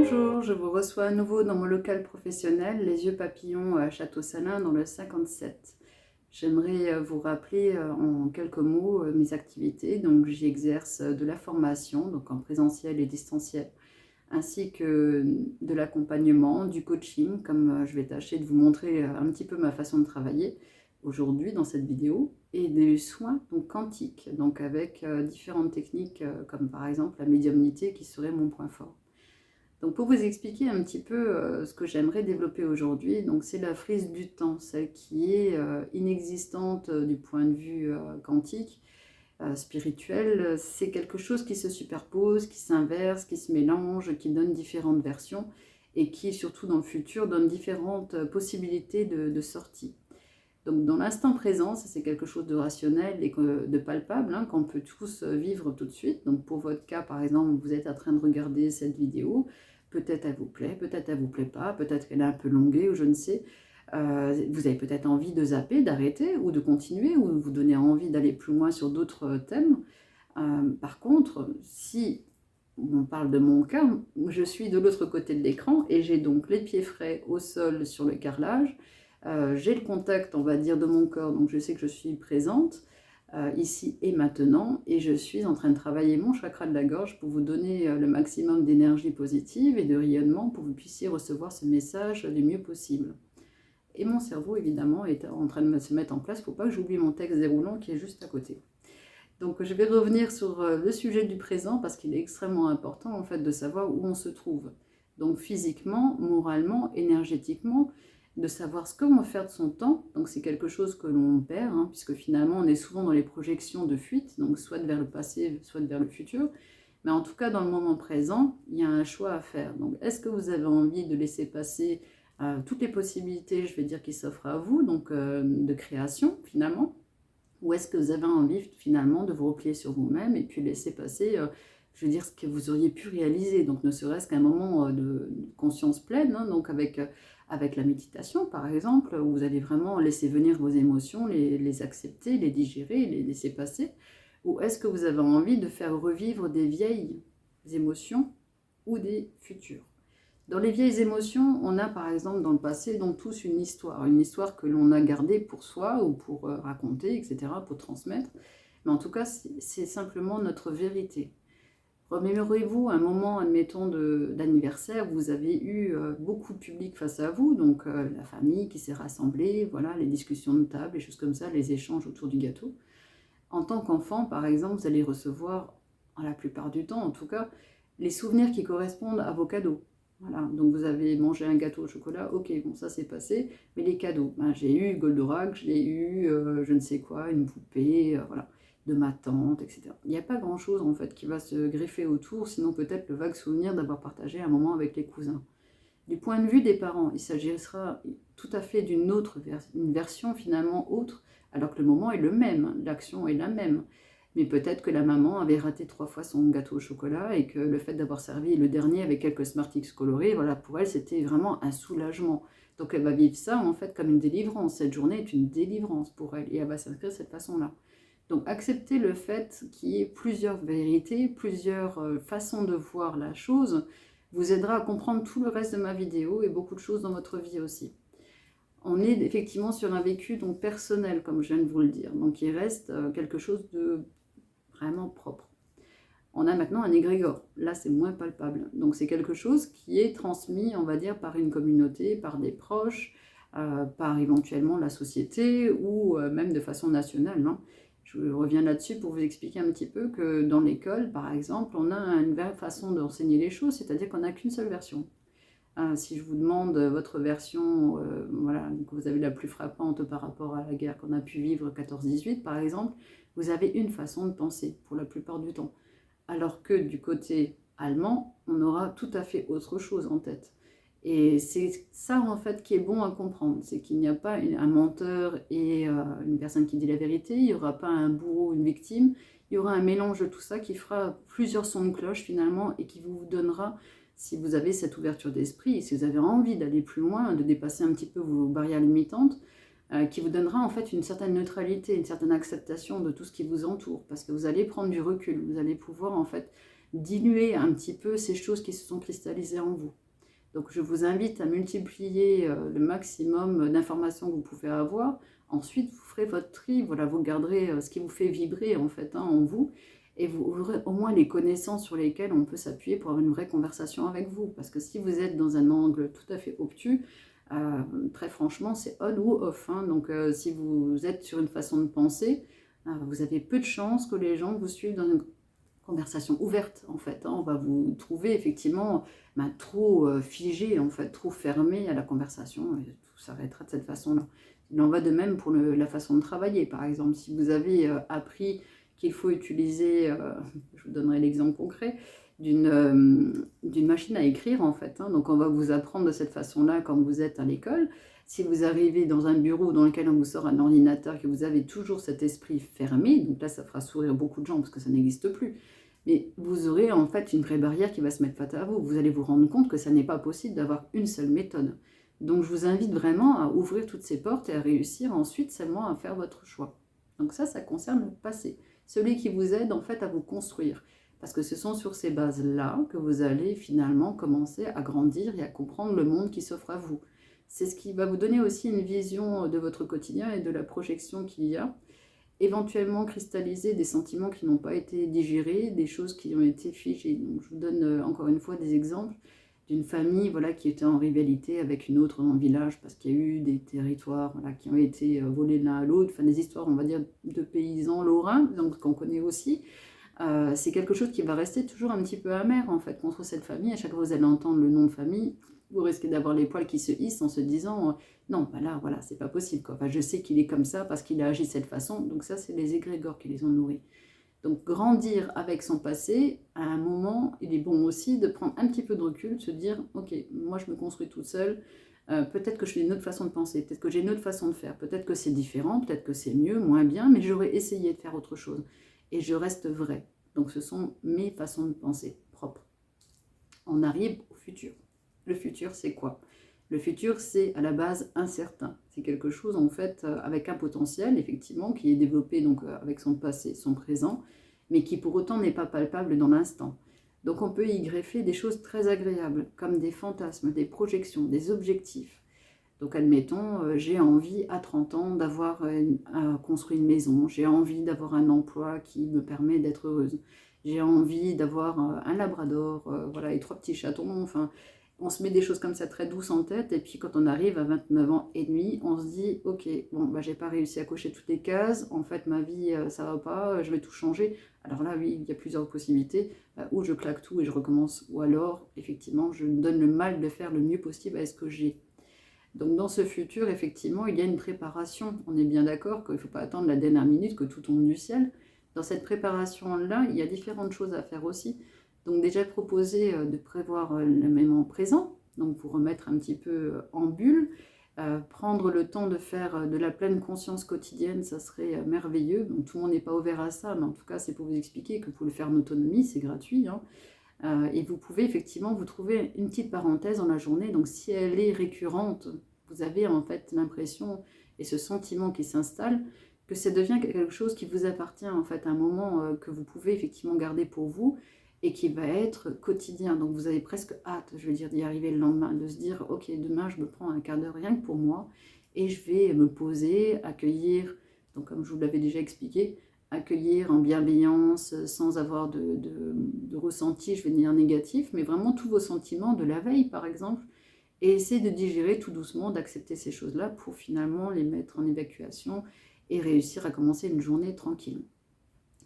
Bonjour, je vous reçois à nouveau dans mon local professionnel, les yeux papillons à Château-Salin dans le 57. J'aimerais vous rappeler en quelques mots mes activités. Donc j'y exerce de la formation, donc en présentiel et distanciel, ainsi que de l'accompagnement, du coaching, comme je vais tâcher de vous montrer un petit peu ma façon de travailler aujourd'hui dans cette vidéo, et des soins donc quantiques, donc avec différentes techniques comme par exemple la médiumnité qui serait mon point fort. Donc pour vous expliquer un petit peu ce que j'aimerais développer aujourd'hui, donc c'est la frise du temps, celle qui est inexistante du point de vue quantique, spirituel. C'est quelque chose qui se superpose, qui s'inverse, qui se mélange, qui donne différentes versions et qui surtout dans le futur donne différentes possibilités de sortie. Donc dans l'instant présent, ça c'est quelque chose de rationnel et de palpable, hein, qu'on peut tous vivre tout de suite. Donc pour votre cas par exemple, vous êtes en train de regarder cette vidéo, peut-être elle vous plaît, peut-être elle vous plaît pas, peut-être qu'elle est un peu longuée ou je ne sais. Vous avez peut-être envie de zapper, d'arrêter ou de continuer ou vous donner envie d'aller plus loin sur d'autres thèmes. Par contre, si on parle de mon cas, je suis de l'autre côté de l'écran et j'ai donc les pieds frais au sol sur le carrelage. J'ai le contact, on va dire, de mon corps, donc je sais que je suis présente ici et maintenant, et je suis en train de travailler mon chakra de la gorge pour vous donner le maximum d'énergie positive et de rayonnement pour que vous puissiez recevoir ce message du mieux possible. Et mon cerveau, évidemment, est en train de se mettre en place pour pas que j'oublie mon texte déroulant qui est juste à côté. Donc je vais revenir sur le sujet du présent parce qu'il est extrêmement important en fait de savoir où on se trouve. Donc physiquement, moralement, énergétiquement, de savoir ce qu'on veut faire de son temps. Donc c'est quelque chose que l'on perd, hein, puisque finalement on est souvent dans les projections de fuite, donc soit vers le passé, soit vers le futur. Mais en tout cas dans le moment présent, il y a un choix à faire. Donc est-ce que vous avez envie de laisser passer toutes les possibilités, je vais dire, qui s'offrent à vous, donc de création finalement, ou est-ce que vous avez envie finalement de vous replier sur vous-même et puis laisser passer, je veux dire, ce que vous auriez pu réaliser, donc ne serait-ce qu'un moment de conscience pleine, hein, donc avec la méditation par exemple, où vous allez vraiment laisser venir vos émotions, les accepter, les digérer, les laisser passer, ou est-ce que vous avez envie de faire revivre des vieilles émotions ou des futures? Dans les vieilles émotions, on a par exemple dans le passé donc tous une histoire que l'on a gardée pour soi ou pour raconter, etc., pour transmettre. Mais en tout cas, c'est simplement notre vérité. Remémorez-vous un moment, admettons, d'anniversaire où vous avez eu beaucoup de public face à vous, donc la famille qui s'est rassemblée, voilà, les discussions de table, les choses comme ça, les échanges autour du gâteau. En tant qu'enfant, par exemple, vous allez recevoir, la plupart du temps en tout cas, les souvenirs qui correspondent à vos cadeaux. Voilà, donc vous avez mangé un gâteau au chocolat, ok, bon ça c'est passé, mais les cadeaux, ben, j'ai eu Goldorak, j'ai eu je ne sais quoi, une poupée, voilà, de ma tante, etc. Il n'y a pas grand chose en fait qui va se greffer autour, sinon peut-être le vague souvenir d'avoir partagé un moment avec les cousins. Du point de vue des parents, il s'agira tout à fait d'une autre une version finalement autre, alors que le moment est le même, l'action est la même. Mais peut-être que la maman avait raté 3 fois son gâteau au chocolat et que le fait d'avoir servi le dernier avec quelques Smarties colorés, voilà, pour elle, c'était vraiment un soulagement. Donc elle va vivre ça en fait comme une délivrance. Cette journée est une délivrance pour elle et elle va s'inscrire de cette façon-là. Donc accepter le fait qu'il y ait plusieurs vérités, plusieurs façons de voir la chose, vous aidera à comprendre tout le reste de ma vidéo et beaucoup de choses dans votre vie aussi. On est effectivement sur un vécu donc personnel, comme je viens de vous le dire. Donc il reste quelque chose de vraiment propre. On a maintenant un égrégore. Là, c'est moins palpable. Donc c'est quelque chose qui est transmis, on va dire, par une communauté, par des proches, par éventuellement la société ou même de façon nationale, hein. Je reviens là-dessus pour vous expliquer un petit peu que dans l'école, par exemple, on a une façon d'enseigner les choses, c'est-à-dire qu'on n'a qu'une seule version. Si je vous demande votre version, voilà, que vous avez la plus frappante par rapport à la guerre qu'on a pu vivre 14-18 par exemple, vous avez une façon de penser pour la plupart du temps. Alors que du côté allemand, on aura tout à fait autre chose en tête. Et c'est ça en fait qui est bon à comprendre, c'est qu'il n'y a pas un menteur et une personne qui dit la vérité, il n'y aura pas un bourreau, une victime, il y aura un mélange de tout ça qui fera plusieurs sons de cloche finalement et qui vous donnera, si vous avez cette ouverture d'esprit et si vous avez envie d'aller plus loin, de dépasser un petit peu vos barrières limitantes, qui vous donnera en fait une certaine neutralité, une certaine acceptation de tout ce qui vous entoure, parce que vous allez prendre du recul, vous allez pouvoir en fait diluer un petit peu ces choses qui se sont cristallisées en vous. Donc je vous invite à multiplier le maximum d'informations que vous pouvez avoir. Ensuite, vous ferez votre tri, voilà, vous garderez ce qui vous fait vibrer en fait en vous, et vous aurez au moins les connaissances sur lesquelles on peut s'appuyer pour avoir une vraie conversation avec vous. Parce que si vous êtes dans un angle tout à fait obtus, très franchement, c'est on ou off. Hein. Donc si vous êtes sur une façon de penser, vous avez peu de chances que les gens vous suivent dans une conversation ouverte en fait. Hein. On va vous trouver effectivement trop figé, en fait, trop fermé à la conversation, et tout s'arrêtera de cette façon-là. Il en va de même pour la façon de travailler, par exemple. Si vous avez appris qu'il faut utiliser, je vous donnerai l'exemple concret, d'une machine à écrire en fait. Hein. Donc on va vous apprendre de cette façon-là quand vous êtes à l'école. Si vous arrivez dans un bureau dans lequel on vous sort un ordinateur, que vous avez toujours cet esprit fermé, donc là ça fera sourire beaucoup de gens parce que ça n'existe plus, mais vous aurez en fait une vraie barrière qui va se mettre face à vous. Vous allez vous rendre compte que ça n'est pas possible d'avoir une seule méthode. Donc je vous invite vraiment à ouvrir toutes ces portes et à réussir ensuite seulement à faire votre choix. Donc ça concerne le passé. Celui qui vous aide en fait à vous construire. Parce que ce sont sur ces bases-là que vous allez finalement commencer à grandir et à comprendre le monde qui s'offre à vous. C'est ce qui va vous donner aussi une vision de votre quotidien et de la projection qu'il y a. Éventuellement cristalliser des sentiments qui n'ont pas été digérés, des choses qui ont été figées. Donc je vous donne encore une fois des exemples d'une famille voilà, qui était en rivalité avec une autre dans le village parce qu'il y a eu des territoires voilà, qui ont été volés l'un à l'autre, enfin des histoires on va dire de paysans lorrains, donc qu'on connaît aussi. C'est quelque chose qui va rester toujours un petit peu amer en fait contre cette famille. À chaque fois que vous allez entendre le nom de famille, vous risquez d'avoir les poils qui se hissent en se disant non, bah là, voilà, c'est pas possible. Quoi. Enfin, je sais qu'il est comme ça parce qu'il a agi de cette façon. Donc ça, c'est les égrégores qui les ont nourris. Donc grandir avec son passé, à un moment, il est bon aussi de prendre un petit peu de recul, de se dire ok, moi je me construis toute seule. Peut-être que je fais une autre façon de penser, peut-être que j'ai une autre façon de faire, peut-être que c'est différent, peut-être que c'est mieux, moins bien, mais j'aurais essayé de faire autre chose. Et je reste vrai. Donc ce sont mes façons de penser propres. On arrive au futur. Le futur, c'est quoi? Le futur, c'est à la base incertain. C'est quelque chose, en fait, avec un potentiel, effectivement, qui est développé donc, avec son passé, son présent, mais qui pour autant n'est pas palpable dans l'instant. Donc on peut y greffer des choses très agréables, comme des fantasmes, des projections, des objectifs. Donc admettons, j'ai envie à 30 ans d'avoir construit une maison, j'ai envie d'avoir un emploi qui me permet d'être heureuse, j'ai envie d'avoir un labrador, voilà, et 3 petits chatons, enfin, on se met des choses comme ça très douces en tête, et puis quand on arrive à 29 ans et demi, on se dit, ok, bon, bah, j'ai pas réussi à cocher toutes les cases, en fait ma vie ça va pas, je vais tout changer. Alors là oui, il y a plusieurs possibilités, ou je claque tout et je recommence, ou alors effectivement je me donne le mal de faire le mieux possible avec ce que j'ai. Donc dans ce futur, effectivement, il y a une préparation. On est bien d'accord qu'il ne faut pas attendre la dernière minute que tout tombe du ciel. Dans cette préparation-là, il y a différentes choses à faire aussi. Donc déjà proposer de prévoir le moment présent, donc vous remettre un petit peu en bulle, prendre le temps de faire de la pleine conscience quotidienne, ça serait merveilleux. Donc tout le monde n'est pas ouvert à ça, mais en tout cas c'est pour vous expliquer que vous pouvez le faire en autonomie, c'est gratuit, hein. Et vous pouvez effectivement vous trouver une petite parenthèse dans la journée. Donc si elle est récurrente, vous avez en fait l'impression et ce sentiment qui s'installe que ça devient quelque chose qui vous appartient en fait, un moment que vous pouvez effectivement garder pour vous et qui va être quotidien. Donc vous avez presque hâte, je veux dire, d'y arriver le lendemain, de se dire ok, demain je me prends un quart d'heure rien que pour moi et je vais me poser, accueillir, donc comme je vous l'avais déjà expliqué, accueillir en bienveillance, sans avoir de ressenti, je vais dire négatif, mais vraiment tous vos sentiments de la veille par exemple, et essayer de digérer tout doucement, d'accepter ces choses-là pour finalement les mettre en évacuation et réussir à commencer une journée tranquille.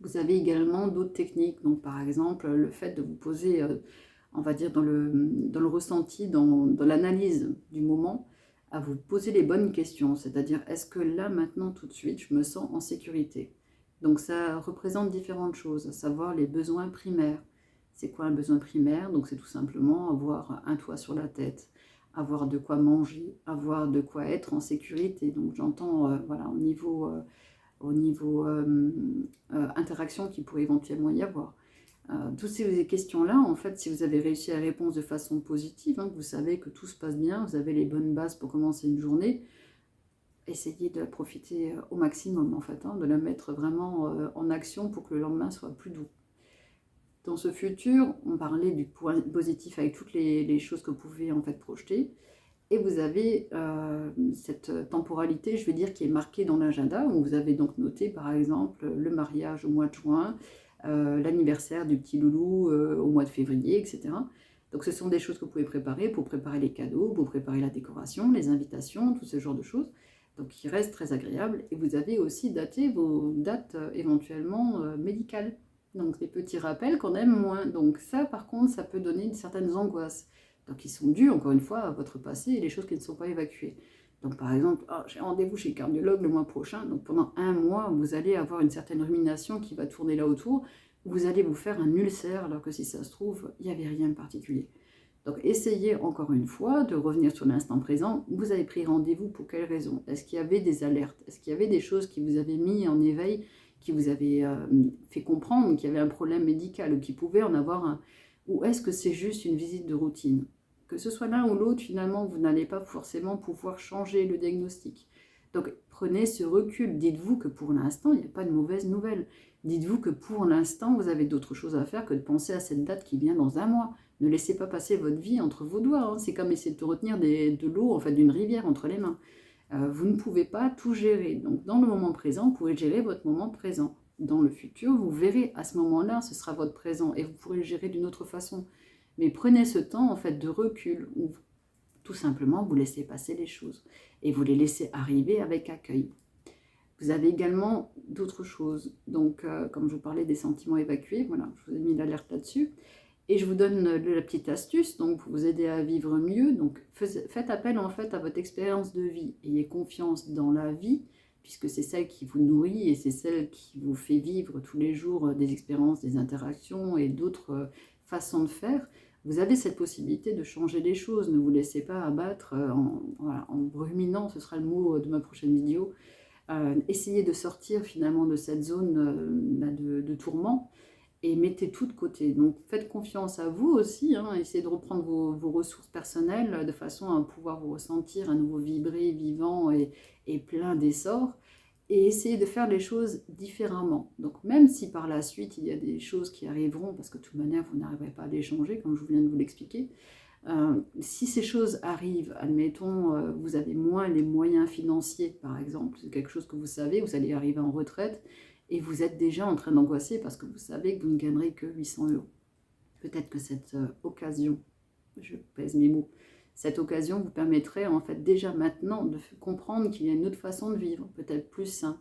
Vous avez également d'autres techniques, donc par exemple le fait de vous poser, on va dire dans le ressenti, dans l'analyse du moment, à vous poser les bonnes questions, c'est-à-dire est-ce que là maintenant tout de suite je me sens en sécurité? Donc ça représente différentes choses, à savoir les besoins primaires. C'est quoi un besoin primaire? Donc c'est tout simplement avoir un toit sur la tête, avoir de quoi manger, avoir de quoi être en sécurité. Donc j'entends voilà, au niveau interaction qu'il pourrait éventuellement y avoir. Toutes ces questions-là, en fait, si vous avez réussi à répondre de façon positive, hein, que vous savez que tout se passe bien, vous avez les bonnes bases pour commencer une journée, essayez de la profiter au maximum, en fait, hein, de la mettre vraiment en action pour que le lendemain soit plus doux. Dans ce futur, on parlait du point positif avec toutes les choses que vous pouvez en fait projeter. Et vous avez cette temporalité, je veux dire, qui est marquée dans l'agenda, où vous avez donc noté, par exemple, le mariage au mois de juin, l'anniversaire du petit loulou au mois de février, etc. Donc ce sont des choses que vous pouvez préparer pour préparer les cadeaux, pour préparer la décoration, les invitations, tout ce genre de choses. Donc qui reste très agréable. Et vous avez aussi daté vos dates éventuellement médicales. Donc des petits rappels qu'on aime moins. Donc ça, par contre, ça peut donner certaines angoisses. Donc, ils sont dus, encore une fois, à votre passé et les choses qui ne sont pas évacuées. Donc, par exemple, oh, j'ai rendez-vous chez le cardiologue le mois prochain. Donc, pendant un mois, vous allez avoir une certaine rumination qui va tourner là autour. Vous allez vous faire un ulcère, alors que si ça se trouve, il n'y avait rien de particulier. Donc, essayez encore une fois de revenir sur l'instant présent. Vous avez pris rendez-vous pour quelle raison? Est-ce qu'il y avait des alertes? Est-ce qu'il y avait des choses qui vous avaient mis en éveil, qui vous avaient fait comprendre qu'il y avait un problème médical ou qui pouvait en avoir un? Ou est-ce que c'est juste une visite de routine? Que ce soit l'un ou l'autre, finalement, vous n'allez pas forcément pouvoir changer le diagnostic. Donc, prenez ce recul. Dites-vous que pour l'instant, il n'y a pas de mauvaise nouvelle. Dites-vous que pour l'instant, vous avez d'autres choses à faire que de penser à cette date qui vient dans un mois. Ne laissez pas passer votre vie entre vos doigts. Hein. C'est comme essayer de retenir de l'eau, en fait, d'une rivière entre les mains. Vous ne pouvez pas tout gérer. Donc, dans le moment présent, vous pouvez gérer votre moment présent. Dans le futur, vous verrez à ce moment-là, ce sera votre présent et vous pourrez le gérer d'une autre façon. Mais prenez ce temps en fait de recul où tout simplement vous laissez passer les choses et vous les laissez arriver avec accueil. Vous avez également d'autres choses. Donc, comme je vous parlais des sentiments évacués, voilà, je vous ai mis l'alerte là-dessus. Et je vous donne la petite astuce, donc pour vous aider à vivre mieux. Donc, faites appel en fait à votre expérience de vie. Ayez confiance dans la vie, puisque c'est celle qui vous nourrit et c'est celle qui vous fait vivre tous les jours des expériences, des interactions et d'autres façons de faire. Vous avez cette possibilité de changer les choses. Ne vous laissez pas abattre en ruminant, ce sera le mot de ma prochaine vidéo. Essayez de sortir finalement de cette zone de tourment et mettez tout de côté. Donc faites confiance à vous aussi, hein, essayez de reprendre vos ressources personnelles de façon à pouvoir vous ressentir à nouveau vibrer, vivant et plein d'essor. Et essayez de faire les choses différemment. Donc même si par la suite il y a des choses qui arriveront, parce que de toute manière vous n'arriverez pas à les changer, comme je viens de vous l'expliquer, si ces choses arrivent, admettons, vous avez moins les moyens financiers par exemple, c'est quelque chose que vous savez, vous allez arriver en retraite et vous êtes déjà en train d'angoisser parce que vous savez que vous ne gagnerez que 800 €. Peut-être que cette occasion, je pèse mes mots, cette occasion vous permettrait en fait déjà maintenant de comprendre qu'il y a une autre façon de vivre, peut-être plus sain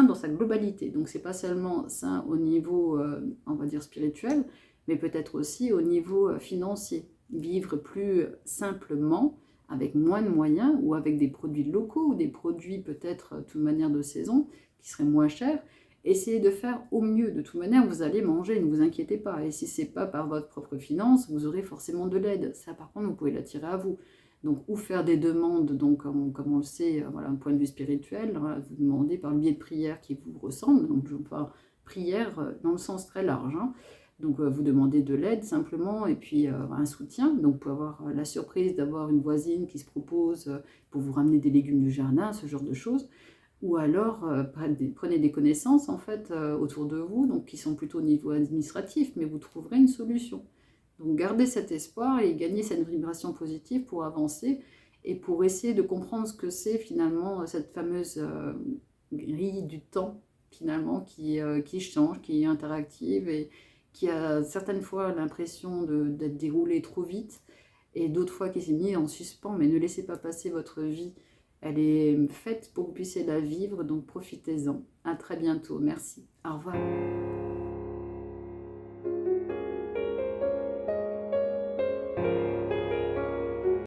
dans sa globalité. Donc c'est pas seulement sain au niveau, on va dire spirituel, mais peut-être aussi au niveau financier. Vivre plus simplement, avec moins de moyens, ou avec des produits locaux, ou des produits peut-être de toute manière de saison, qui seraient moins chers. Essayez de faire au mieux. De toute manière, vous allez manger, ne vous inquiétez pas. Et si ce n'est pas par votre propre finance, vous aurez forcément de l'aide. Ça, par contre, vous pouvez l'attirer à vous. Donc, ou faire des demandes, donc, comme on le sait, voilà, un point de vue spirituel, hein, vous demandez par le biais de prières qui vous ressemblent. Donc, je parle prière dans le sens très large. Hein. Donc, vous demandez de l'aide simplement et puis un soutien. Donc, vous pouvez avoir la surprise d'avoir une voisine qui se propose pour vous ramener des légumes du jardin, ce genre de choses. Ou alors, prenez des connaissances en fait autour de vous, donc qui sont plutôt au niveau administratif, mais vous trouverez une solution. Donc, gardez cet espoir et gagnez cette vibration positive pour avancer et pour essayer de comprendre ce que c'est finalement cette fameuse grille du temps finalement qui change, qui est interactive et qui a certaines fois l'impression d'être déroulée trop vite et d'autres fois qui s'est mise en suspens, mais ne laissez pas passer votre vie. Elle est faite pour que vous puissiez la vivre, donc profitez-en. À très bientôt. Merci. Au revoir.